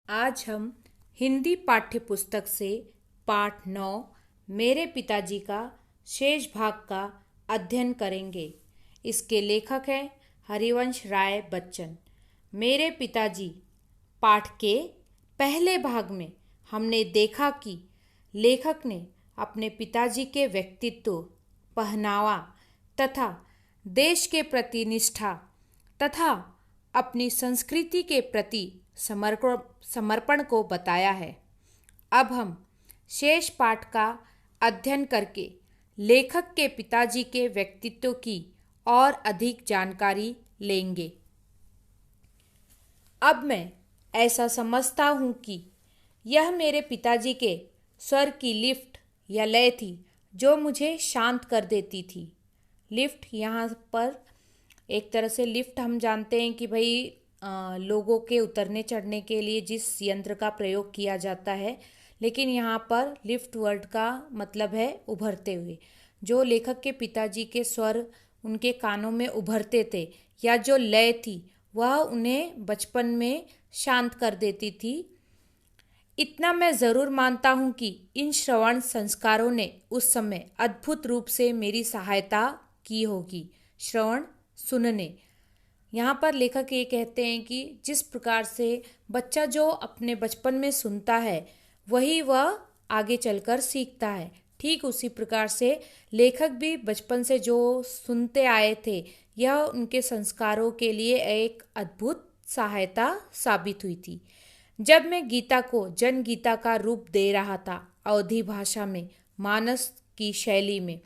आज हम हिंदी पाठ्य पुस्तक से पाठ 9 मेरे पिताजी का शेष भाग का अध्ययन करेंगे। इसके लेखक हैं हरिवंश राय बच्चन। मेरे पिताजी पाठ के पहले भाग में हमने देखा कि लेखक ने अपने पिताजी के व्यक्तित्व, पहनावा तथा देश के प्रति निष्ठा तथा अपनी संस्कृति के प्रति समर्पण को बताया है। अब हम शेष पाठ का अध्ययन करके लेखक के पिताजी के व्यक्तित्व की और अधिक जानकारी लेंगे। अब मैं ऐसा समझता हूँ कि यह मेरे पिताजी के स्वर की लिफ्ट या लय थी जो मुझे शांत कर देती थी। लिफ्ट यहाँ पर एक तरह से लिफ्ट हम जानते हैं कि भाई लोगों के उतरने चढ़ने के लिए जिस यंत्र का प्रयोग किया जाता है, लेकिन यहाँ पर लिफ्ट वर्ड का मतलब है उभरते हुए। जो लेखक के पिताजी के स्वर उनके कानों में उभरते थे या जो लय थी वह उन्हें बचपन में शांत कर देती थी। इतना मैं ज़रूर मानता हूँ कि इन श्रवण संस्कारों ने उस समय अद्भुत रूप से मेरी सहायता की होगी। श्रवण सुनने, यहाँ पर लेखक ये कहते हैं कि जिस प्रकार से बच्चा जो अपने बचपन में सुनता है वही वह आगे चलकर सीखता है, ठीक उसी प्रकार से लेखक भी बचपन से जो सुनते आए थे यह उनके संस्कारों के लिए एक अद्भुत सहायता साबित हुई थी। जब मैं गीता को जन गीता का रूप दे रहा था अवधी भाषा में, मानस की शैली में,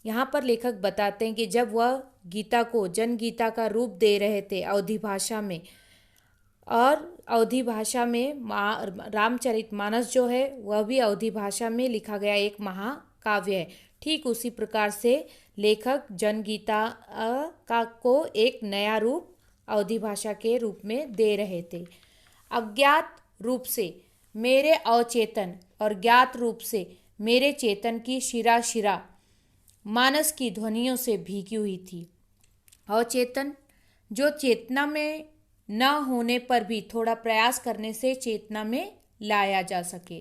यहाँ पर लेखक बताते हैं कि जब वह गीता को जन गीता का रूप दे रहे थे अवधी भाषा में, और अवधी भाषा में रामचरितमानस जो है वह भी अवधी भाषा में लिखा गया एक महाकाव्य है। ठीक उसी प्रकार से लेखक जन गीता को एक नया रूप अवधी भाषा के रूप में दे रहे थे। अज्ञात रूप से मेरे अवचेतन और ज्ञात रूप से मेरे चेतन की शिरा शिरा मानस की ध्वनियों से भीगी हुई थी। अवचेतन जो चेतना में न होने पर भी थोड़ा प्रयास करने से चेतना में लाया जा सके।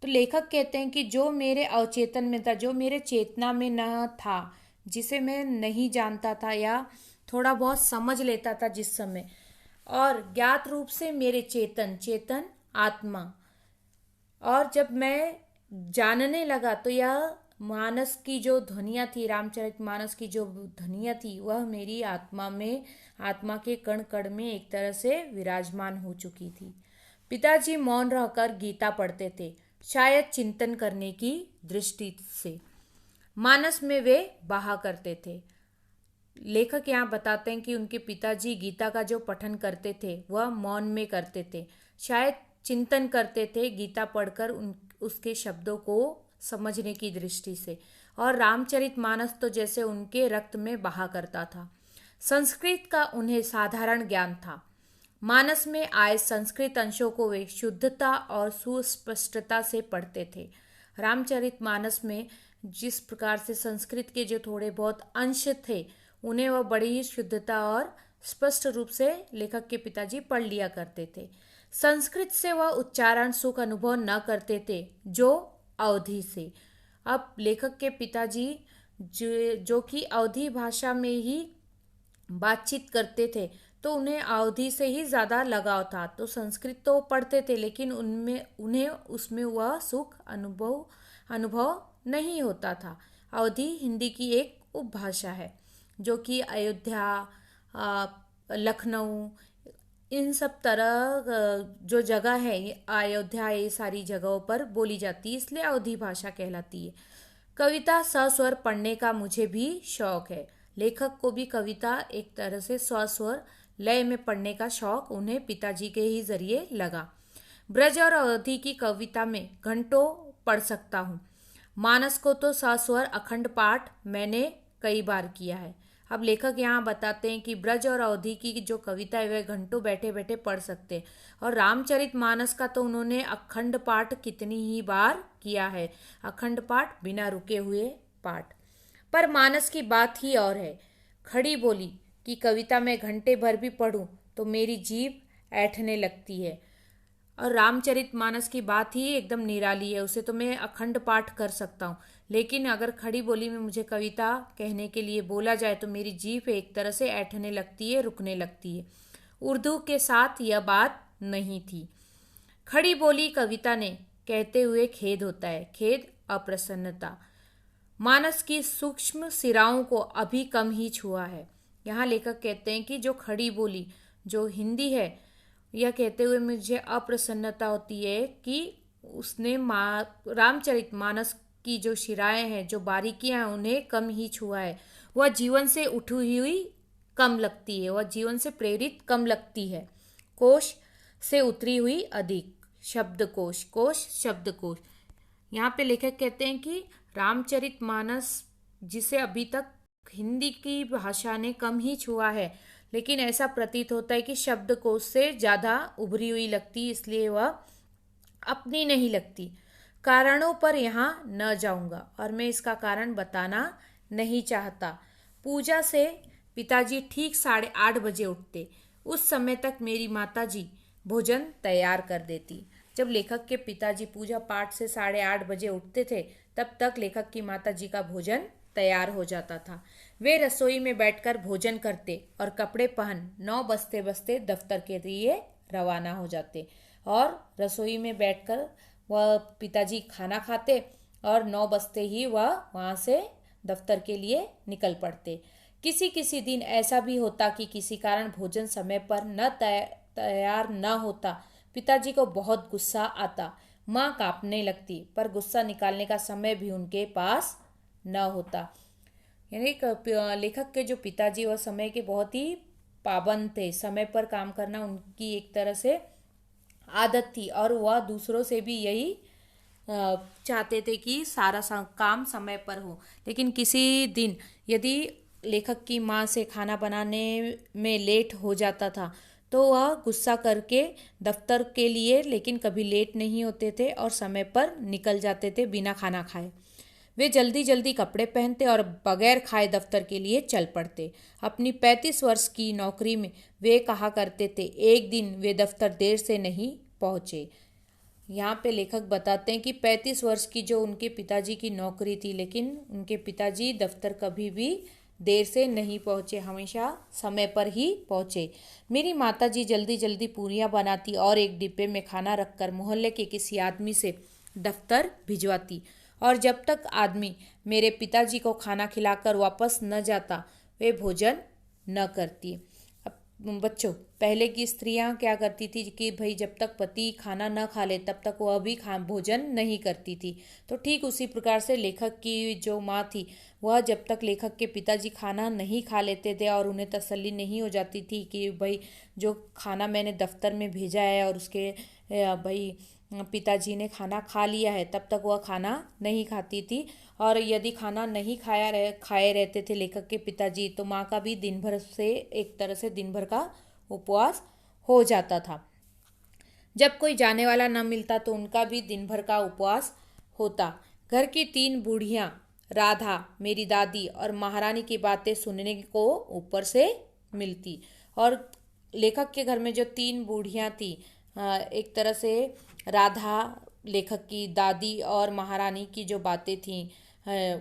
तो लेखक कहते हैं कि जो मेरे अवचेतन में था, जो मेरे चेतना में न था, जिसे मैं नहीं जानता था या थोड़ा बहुत समझ लेता था जिस समय, और ज्ञात रूप से मेरे चेतन आत्मा, और जब मैं जानने लगा तो यह मानस की जो ध्वनियाँ थी, रामचरितमानस की जो ध्वनियाँ थी वह मेरी आत्मा में, आत्मा के कण कण में एक तरह से विराजमान हो चुकी थी। पिताजी मौन रहकर गीता पढ़ते थे, शायद चिंतन करने की दृष्टि से। मानस में वे बहा करते थे। लेखक यहाँ बताते हैं कि उनके पिताजी गीता का जो पठन करते थे वह मौन में करते थे, शायद चिंतन करते थे गीता पढ़कर उसके शब्दों को समझने की दृष्टि से। और रामचरितमानस तो जैसे उनके रक्त में बहा करता था। संस्कृत का उन्हें साधारण ज्ञान था। मानस में आए संस्कृत अंशों को वे शुद्धता और सुस्पष्टता से पढ़ते थे। रामचरितमानस में जिस प्रकार से संस्कृत के जो थोड़े बहुत अंश थे उन्हें वह बड़ी ही शुद्धता और स्पष्ट रूप से लेखक के पिताजी पढ़ लिया करते थे। संस्कृत से वह उच्चारण सुख अनुभव न करते थे जो अवधी से। अब लेखक के पिताजी जो कि अवधी भाषा में ही बातचीत करते थे तो उन्हें अवधी से ही ज़्यादा लगाव था। तो संस्कृत तो पढ़ते थे लेकिन उन्हें उसमें वह सुख अनुभव नहीं होता था। अवधी हिंदी की एक उपभाषा है जो कि अयोध्या, लखनऊ, इन सब तरह जो जगह है, अयोध्या, ये सारी जगहों पर बोली जाती है, इसलिए अवधी भाषा कहलाती है। कविता सस्वर पढ़ने का मुझे भी शौक है। लेखक को भी कविता एक तरह से सस्वर लय में पढ़ने का शौक उन्हें पिताजी के ही जरिए लगा। ब्रज और अवधी की कविता में घंटों पढ़ सकता हूँ। मानस को तो सस्वर अखंड पाठ मैंने कई बार किया है। अब लेखक यहाँ बताते हैं कि ब्रज और अवधी की जो कविता है वह घंटों बैठे बैठे पढ़ सकते हैं, और रामचरितमानस का तो उन्होंने अखंड पाठ कितनी ही बार किया है, अखंड पाठ, बिना रुके हुए पाठ। पर मानस की बात ही और है। खड़ी बोली कि कविता में घंटे भर भी पढ़ूं तो मेरी जीभ ऐंठने लगती है। और रामचरितमानस की बात ही एकदम निराली है, उसे तो मैं अखंड पाठ कर सकता हूँ। लेकिन अगर खड़ी बोली में मुझे कविता कहने के लिए बोला जाए तो मेरी जीभ एक तरह से ऐंठने लगती है, रुकने लगती है। उर्दू के साथ यह बात नहीं थी। खड़ी बोली कविता ने कहते हुए खेद होता है, खेद, अप्रसन्नता, मानस की सूक्ष्म सिराओं को अभी कम ही छुआ है। यहाँ लेखक कहते हैं कि जो खड़ी बोली, जो हिंदी है, यह कहते हुए मुझे अप्रसन्नता होती है कि उसने रामचरितमानस की जो शिराएं हैं, जो बारीकियां हैं, उन्हें कम ही छुआ है। वह जीवन से उठी हुई कम लगती है, वह जीवन से प्रेरित कम लगती है, कोश से उतरी हुई अधिक। शब्दकोश, कोश शब्दकोश। यहाँ पे लेखक कहते हैं कि रामचरितमानस जिसे अभी तक हिंदी की भाषा ने कम ही छुआ है, लेकिन ऐसा प्रतीत होता है कि शब्दकोश से ज़्यादा उभरी हुई लगती, इसलिए वह अपनी नहीं लगती। कारणों पर यहाँ न जाऊंगा और मैं इसका कारण बताना नहीं चाहता। पूजा से पिताजी ठीक 8:30 बजे उठते। उस समय तक मेरी माताजी भोजन तैयार कर देती। जब लेखक के पिताजी पूजा पाठ से 8:30 बजे उठते थे, तब तक लेखक की माताजी का भोजन तैयार हो जाता था। वे रसोई में बैठकर भोजन करते और कपड़े पहन 9 बजते बजते दफ्तर के लिए रवाना हो जाते। और रसोई में बैठकर वह पिताजी खाना खाते और 9 बजते ही वह वहाँ से दफ्तर के लिए निकल पड़ते। किसी किसी दिन ऐसा भी होता कि किसी कारण भोजन समय पर न तैयार न होता। पिताजी को बहुत गुस्सा आता, माँ कांपने लगती, पर गुस्सा निकालने का समय भी उनके पास न होता। यानी लेखक के जो पिताजी वह समय के बहुत ही पाबंद थे, समय पर काम करना उनकी एक तरह से आदत थी और वह दूसरों से भी यही चाहते थे कि सारा काम समय पर हो। लेकिन किसी दिन यदि लेखक की माँ से खाना बनाने में लेट हो जाता था तो वह गुस्सा करके दफ्तर के लिए, लेकिन कभी लेट नहीं होते थे और समय पर निकल जाते थे बिना खाना खाए। वे जल्दी जल्दी कपड़े पहनते और बगैर खाए दफ्तर के लिए चल पड़ते। अपनी 35 वर्ष की नौकरी में वे कहा करते थे, एक दिन वे दफ्तर देर से नहीं पहुँचे। यहाँ पे लेखक बताते हैं कि 35 वर्ष की जो उनके पिताजी की नौकरी थी, लेकिन उनके पिताजी दफ्तर कभी भी देर से नहीं पहुँचे, हमेशा समय पर ही पहुँचे। मेरी माताजी जल्दी जल्दी पूरियाँ बनाती और एक डिब्बे में खाना रखकर मोहल्ले के किसी आदमी से दफ्तर भिजवाती। और जब तक आदमी मेरे पिताजी को खाना खिलाकर वापस न जाता, वे भोजन न करती। अब बच्चों, पहले की स्त्रियां क्या करती थी कि भाई जब तक पति खाना न खा ले तब तक वह भी भोजन नहीं करती थी। तो ठीक उसी प्रकार से लेखक की जो माँ थी, वह जब तक लेखक के पिताजी खाना नहीं खा लेते थे और उन्हें तसल्ली नहीं हो जाती थी कि भाई जो खाना मैंने दफ्तर में भेजा है और उसके भाई पिताजी ने खाना खा लिया है, तब तक वह खाना नहीं खाती थी। और यदि खाना नहीं खाए रहते थे लेखक के पिताजी, तो माँ का भी दिन भर से एक तरह से दिन भर का उपवास हो जाता था। जब कोई जाने वाला न मिलता तो उनका भी दिन भर का उपवास होता। घर की 3 बूढ़ियाँ, राधा, मेरी दादी और महारानी की बातें सुनने को ऊपर से मिलती। और लेखक के घर में जो 3 बूढ़ियाँ थी, एक तरह से राधा, लेखक की दादी और महारानी की जो बातें थीं,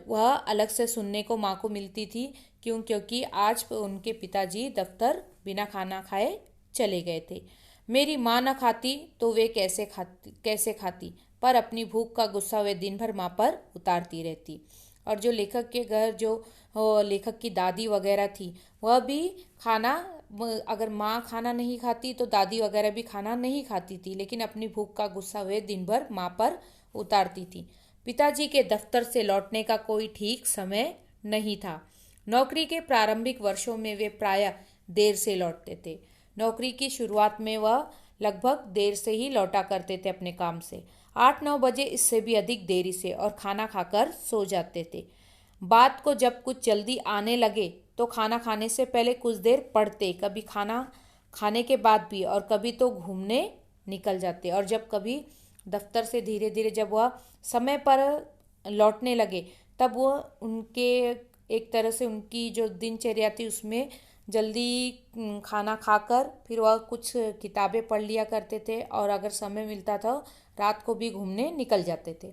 वह अलग से सुनने को माँ को मिलती थी। क्योंकि आज उनके पिताजी दफ्तर बिना खाना खाए चले गए थे। मेरी माँ न खाती तो वे कैसे खाती, पर अपनी भूख का गुस्सा वे दिन भर माँ पर उतारती रहती। और जो लेखक के घर जो लेखक की दादी वगैरह थी, वह भी खाना, अगर माँ खाना नहीं खाती तो दादी वगैरह भी खाना नहीं खाती थी, लेकिन अपनी भूख का गुस्सा वे दिन भर माँ पर उतारती थी। पिताजी के दफ्तर से लौटने का कोई ठीक समय नहीं था। नौकरी के प्रारंभिक वर्षों में वे प्रायः देर से लौटते थे। नौकरी की शुरुआत में वह लगभग देर से ही लौटा करते थे अपने काम से, 8-9 बजे, इससे भी अधिक देरी से, और खाना खाकर सो जाते थे। बात को जब कुछ जल्दी आने लगे तो खाना खाने से पहले कुछ देर पढ़ते, कभी खाना खाने के बाद भी, और कभी तो घूमने निकल जाते। और जब कभी दफ्तर से धीरे धीरे जब वह समय पर लौटने लगे, तब वह उनके एक तरह से उनकी जो दिनचर्या थी उसमें जल्दी खाना खाकर फिर वह कुछ किताबें पढ़ लिया करते थे और अगर समय मिलता था रात को भी घूमने निकल जाते थे।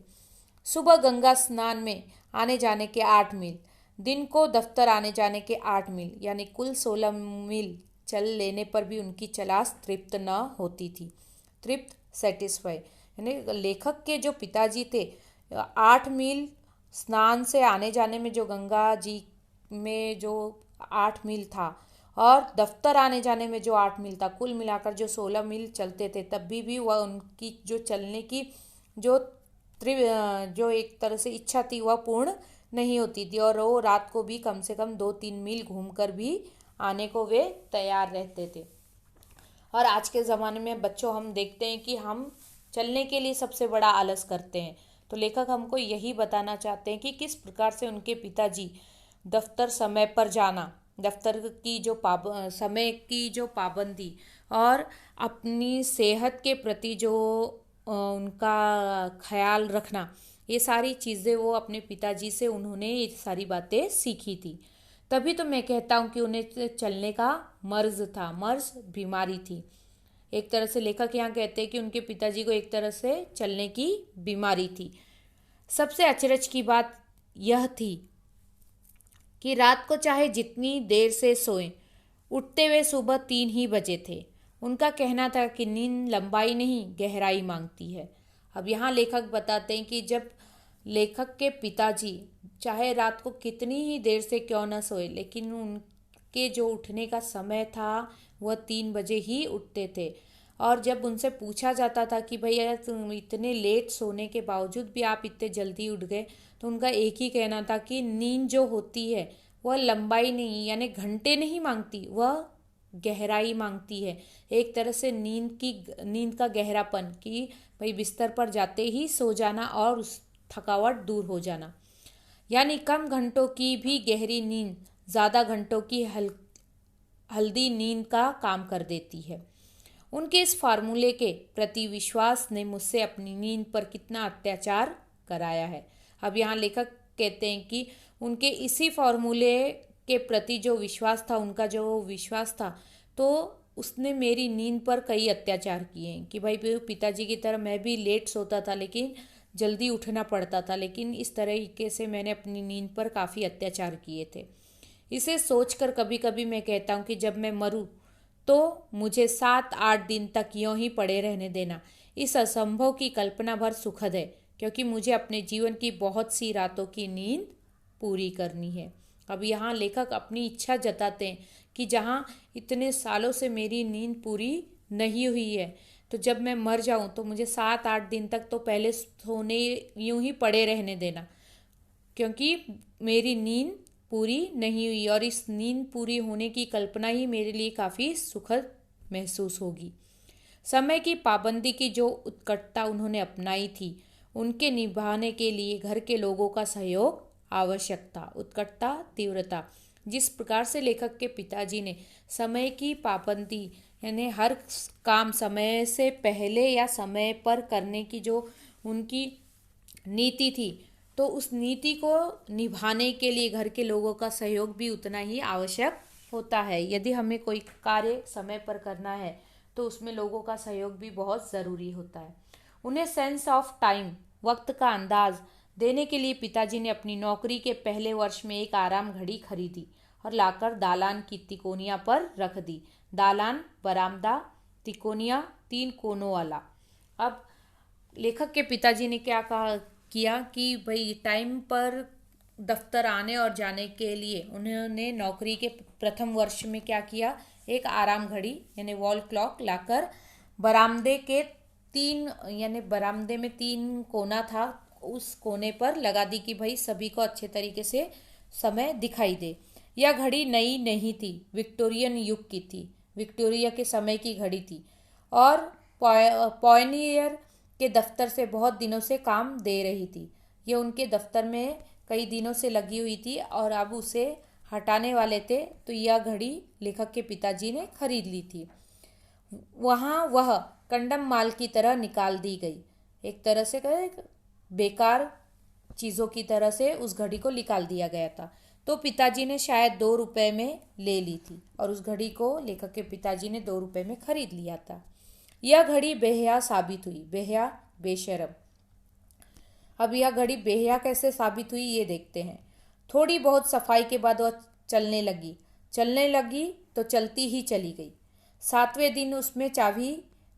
सुबह गंगा स्नान में आने जाने के 8 मील, दिन को दफ्तर आने जाने के 8 मील, यानी कुल 16 मील चल लेने पर भी उनकी चलास तृप्त न होती थी। तृप्त, सेटिस्फाई, यानी लेखक के जो पिताजी थे 8 मील स्नान से आने जाने में, जो गंगा जी में जो 8 मील था और दफ्तर आने जाने में जो 8 मील था, कुल मिलाकर जो 16 मील चलते थे, तब भी वह उनकी जो चलने की जो जो एक तरह से इच्छा थी वह पूर्ण नहीं होती थी और वो रात को भी कम से कम 2-3 मील घूमकर भी आने को वे तैयार रहते थे। और आज के ज़माने में बच्चों हम देखते हैं कि हम चलने के लिए सबसे बड़ा आलस करते हैं। तो लेखक हमको यही बताना चाहते हैं कि किस प्रकार से उनके पिताजी दफ्तर समय पर जाना, दफ्तर की जो समय की जो पाबंदी और अपनी सेहत के प्रति जो उनका ख्याल रखना, ये सारी चीज़ें वो अपने पिताजी से उन्होंने ये सारी बातें सीखी थी। तभी तो मैं कहता हूँ कि उन्हें चलने का मर्ज था, मर्ज बीमारी थी। एक तरह से लेखक यहाँ कहते हैं कि उनके पिताजी को एक तरह से चलने की बीमारी थी। सबसे अचरज की बात यह थी कि रात को चाहे जितनी देर से सोएं, उठते हुए सुबह 3 ही बजे थे। उनका कहना था कि नींद लंबाई नहीं गहराई मांगती है। अब यहाँ लेखक बताते हैं कि जब लेखक के पिताजी चाहे रात को कितनी ही देर से क्यों न सोए, लेकिन उनके जो उठने का समय था वह 3 बजे ही उठते थे। और जब उनसे पूछा जाता था कि भैया तुम इतने लेट सोने के बावजूद भी आप इतने जल्दी उठ गए, तो उनका एक ही कहना था कि नींद जो होती है वह लंबाई नहीं, यानी घंटे नहीं मांगती, वह गहराई मांगती है। एक तरह से नींद का गहरापन कि भाई बिस्तर पर जाते ही सो जाना और उस थकावट दूर हो जाना। यानी कम घंटों की भी गहरी नींद ज़्यादा घंटों की हल्दी नींद का काम कर देती है। उनके इस फार्मूले के प्रति विश्वास ने मुझसे अपनी नींद पर कितना अत्याचार कराया है। अब यहाँ लेखक कहते हैं कि उनके इसी फार्मूले के प्रति जो विश्वास था, उनका जो विश्वास था, तो उसने मेरी नींद पर कई अत्याचार किए हैं कि भाई पिताजी की तरह मैं भी लेट सोता था लेकिन जल्दी उठना पड़ता था, लेकिन इस तरीके से मैंने अपनी नींद पर काफ़ी अत्याचार किए थे। इसे सोचकर कभी कभी मैं कहता हूँ कि जब मैं मरूँ तो मुझे 7-8 दिन तक यूं ही पड़े रहने देना। इस असंभव की कल्पना भर सुखद है, क्योंकि मुझे अपने जीवन की बहुत सी रातों की नींद पूरी करनी है। अब यहाँ लेखक अपनी इच्छा जताते हैं कि जहाँ इतने सालों से मेरी नींद पूरी नहीं हुई है, तो जब मैं मर जाऊँ तो मुझे 7-8 दिन तक तो पहले सोने यूं ही पड़े रहने देना, क्योंकि मेरी नींद पूरी नहीं हुई और इस नींद पूरी होने की कल्पना ही मेरे लिए काफ़ी सुखद महसूस होगी। समय की पाबंदी की जो उत्कटता उन्होंने अपनाई थी, उनके निभाने के लिए घर के लोगों का सहयोग आवश्यक था। उत्कटता, तीव्रता, जिस प्रकार से लेखक के पिताजी ने समय की पाबंदी, यानी हर काम समय से पहले या समय पर करने की जो उनकी नीति थी, तो उस नीति को निभाने के लिए घर के लोगों का सहयोग भी उतना ही आवश्यक होता है। यदि हमें कोई कार्य समय पर करना है तो उसमें लोगों का सहयोग भी बहुत ज़रूरी होता है। उन्हें सेंस ऑफ टाइम, वक्त का अंदाज देने के लिए पिताजी ने अपनी नौकरी के पहले वर्ष में एक आराम घड़ी खरीदी और लाकर दालान की तिकोनिया पर रख दी। दालान, बरामदा, तिकोनिया, 3 कोनों वाला। अब लेखक के पिताजी ने क्या किया कि भाई टाइम पर दफ्तर आने और जाने के लिए उन्होंने नौकरी के प्रथम वर्ष में क्या किया, एक आराम घड़ी यानी वॉल क्लॉक लाकर बरामदे के 3, यानी बरामदे में 3 कोना था, उस कोने पर लगा दी कि भाई सभी को अच्छे तरीके से समय दिखाई दे। यह घड़ी नई नहीं थी, विक्टोरियन युग की थी, विक्टोरिया के समय की घड़ी थी और पॉयनियर के दफ्तर से बहुत दिनों से काम दे रही थी। ये उनके दफ्तर में कई दिनों से लगी हुई थी और अब उसे हटाने वाले थे, तो यह घड़ी लेखक के पिताजी ने खरीद ली थी। वहाँ वह कंडम माल की तरह निकाल दी गई, एक तरह से बेकार चीज़ों की तरह से उस घड़ी को निकाल दिया गया था। तो पिताजी ने शायद 2 रुपए में ले ली थी और उस घड़ी को लेखक के पिताजी ने 2 रुपए में खरीद लिया था। यह घड़ी बेहया साबित हुई। बेहया बेशरम। अब यह घड़ी बेहया कैसे साबित हुई ये देखते हैं। थोड़ी बहुत सफाई के बाद वह चलने लगी तो चलती ही चली गई। 7वें दिन उसमें चाबी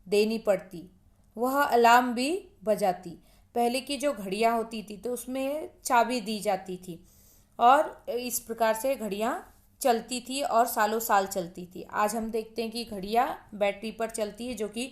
देनी पड़ती। वह अलार्म भी बजाती। पहले की जो घड़ियाँ होती थी तो उसमें चाबी दी जाती थी और इस प्रकार से घड़ियाँ चलती थी और सालों साल चलती थी। आज हम देखते हैं कि घड़ियाँ बैटरी पर चलती है जो कि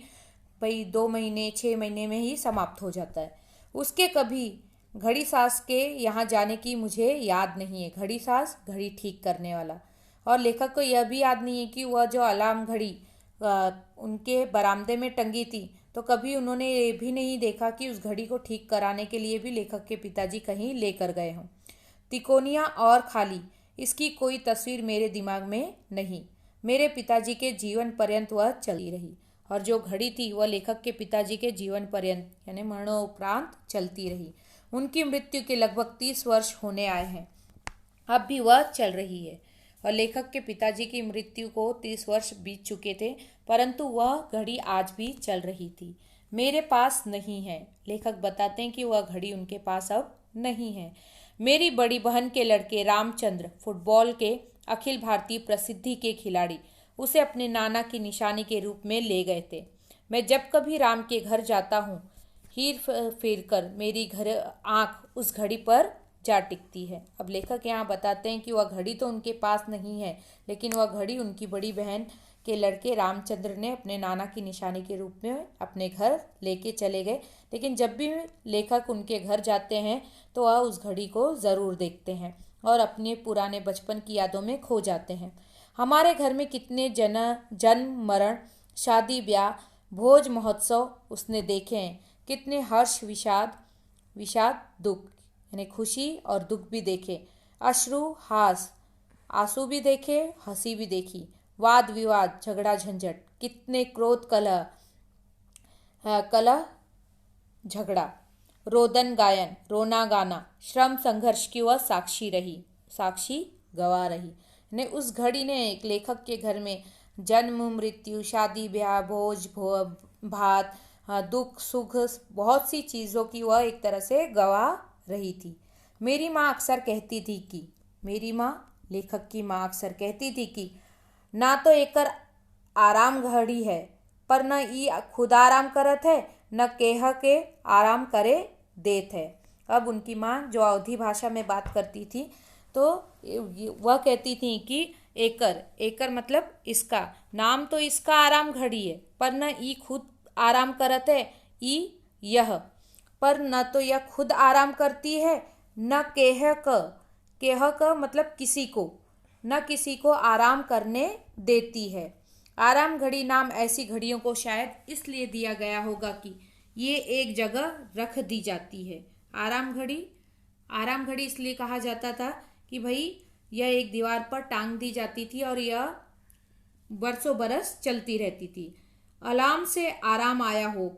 भाई 2 महीने 6 महीने में ही समाप्त हो जाता है। उसके कभी घड़ी सास के यहाँ जाने की मुझे याद नहीं है। घड़ी सास घड़ी ठीक करने वाला। और लेखक को यह भी याद नहीं है कि वह जो अलार्म घड़ी उनके बरामदे में टंगी थी तो कभी उन्होंने ये भी नहीं देखा कि उस घड़ी को ठीक कराने के लिए भी लेखक के पिताजी कहीं लेकर गए हों। तिकोनिया और खाली, इसकी कोई तस्वीर मेरे दिमाग में नहीं। मेरे पिताजी के जीवन पर्यंत वह चलती रही और जो घड़ी थी वह लेखक के पिताजी के जीवन पर्यंत यानी मरणोपरांत चलती रही। उनकी मृत्यु के लगभग 30 वर्ष होने आए हैं। अब भी वह चल रही है और लेखक के पिताजी की मृत्यु को 30 वर्ष बीत चुके थे परंतु वह घड़ी आज भी चल रही थी। मेरे पास नहीं है। लेखक बताते हैं कि वह घड़ी उनके पास अब नहीं है। मेरी बड़ी बहन के लड़के रामचंद्र फुटबॉल के अखिल भारतीय प्रसिद्धि के खिलाड़ी उसे अपने नाना की निशानी के रूप में ले गए थे। मैं जब कभी राम के घर जाता हूँ हीर फेर कर मेरी घर आँख उस घड़ी पर जा टिकती है। अब लेखक यहाँ बताते हैं कि वह घड़ी तो उनके पास नहीं है लेकिन वह घड़ी उनकी बड़ी बहन के लड़के रामचंद्र ने अपने नाना की निशानी के रूप में अपने घर लेके चले गए। लेकिन जब भी लेखक उनके घर जाते हैं तो वह उस घड़ी को ज़रूर देखते हैं और अपने पुराने बचपन की यादों में खो जाते हैं। हमारे घर में कितने जन्म मरण शादी ब्याह भोज महोत्सव उसने देखे हैं। कितने हर्ष विषाद दुख यानी खुशी और दुख भी देखे। अश्रु हास आंसू भी देखे हंसी भी देखी। वाद विवाद झगड़ा झंझट कितने क्रोध कलह झगड़ा रोदन गायन रोना गाना श्रम संघर्ष की वह साक्षी गवाह रही। ने उस घड़ी ने एक लेखक के घर में जन्म मृत्यु शादी ब्याह भोज भात दुख सुख बहुत सी चीज़ों की वह एक तरह से गवाह रही थी। मेरी माँ अक्सर कहती थी कि लेखक की माँ अक्सर कहती थी कि ना तो एकर आराम घड़ी है पर न ई खुद आराम करत है न केह के आराम करे देत है। अब उनकी माँ जो अवधी भाषा में बात करती थी तो वह कहती थी कि एकर मतलब इसका नाम तो इसका आराम घड़ी है पर न ई खुद आराम करत है ई यह पर न तो यह खुद आराम करती है न केह का मतलब किसी को आराम करने देती है। आराम घड़ी नाम ऐसी घड़ियों को शायद इसलिए दिया गया होगा कि ये एक जगह रख दी जाती है। आराम घड़ी इसलिए कहा जाता था कि भाई यह एक दीवार पर टांग दी जाती थी और यह बरसों बरस चलती रहती थी। अलार्म से आराम आया हो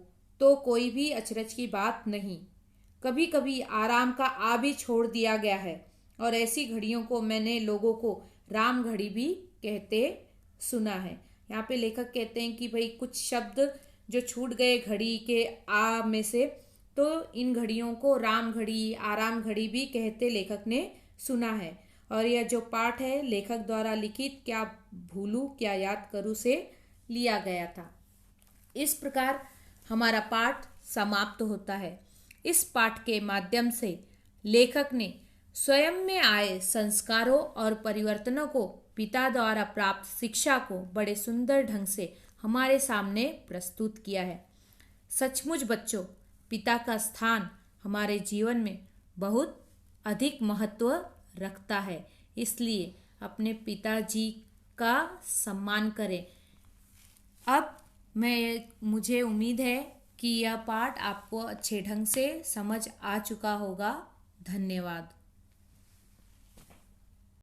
तो कोई भी अचरज की बात नहीं। कभी कभी आराम का आ भी छोड़ दिया गया है और ऐसी घड़ियों को मैंने लोगों को राम घड़ी भी कहते सुना है। यहाँ पे लेखक कहते हैं कि भाई कुछ शब्द जो छूट गए घड़ी के आ में से तो इन घड़ियों को राम घड़ी आराम घड़ी भी कहते लेखक ने सुना है। और यह जो पाठ है लेखक द्वारा लिखित क्या भूलूं क्या याद करूं से लिया गया था। इस प्रकार हमारा पाठ समाप्त होता है। इस पाठ के माध्यम से लेखक ने स्वयं में आए संस्कारों और परिवर्तनों को पिता द्वारा प्राप्त शिक्षा को बड़े सुंदर ढंग से हमारे सामने प्रस्तुत किया है। सचमुच बच्चों, पिता का स्थान हमारे जीवन में बहुत अधिक महत्व रखता है, इसलिए अपने पिताजी का सम्मान करें। अब मुझे उम्मीद है कि यह पाठ आपको अच्छे ढंग से समझ आ चुका होगा। धन्यवाद।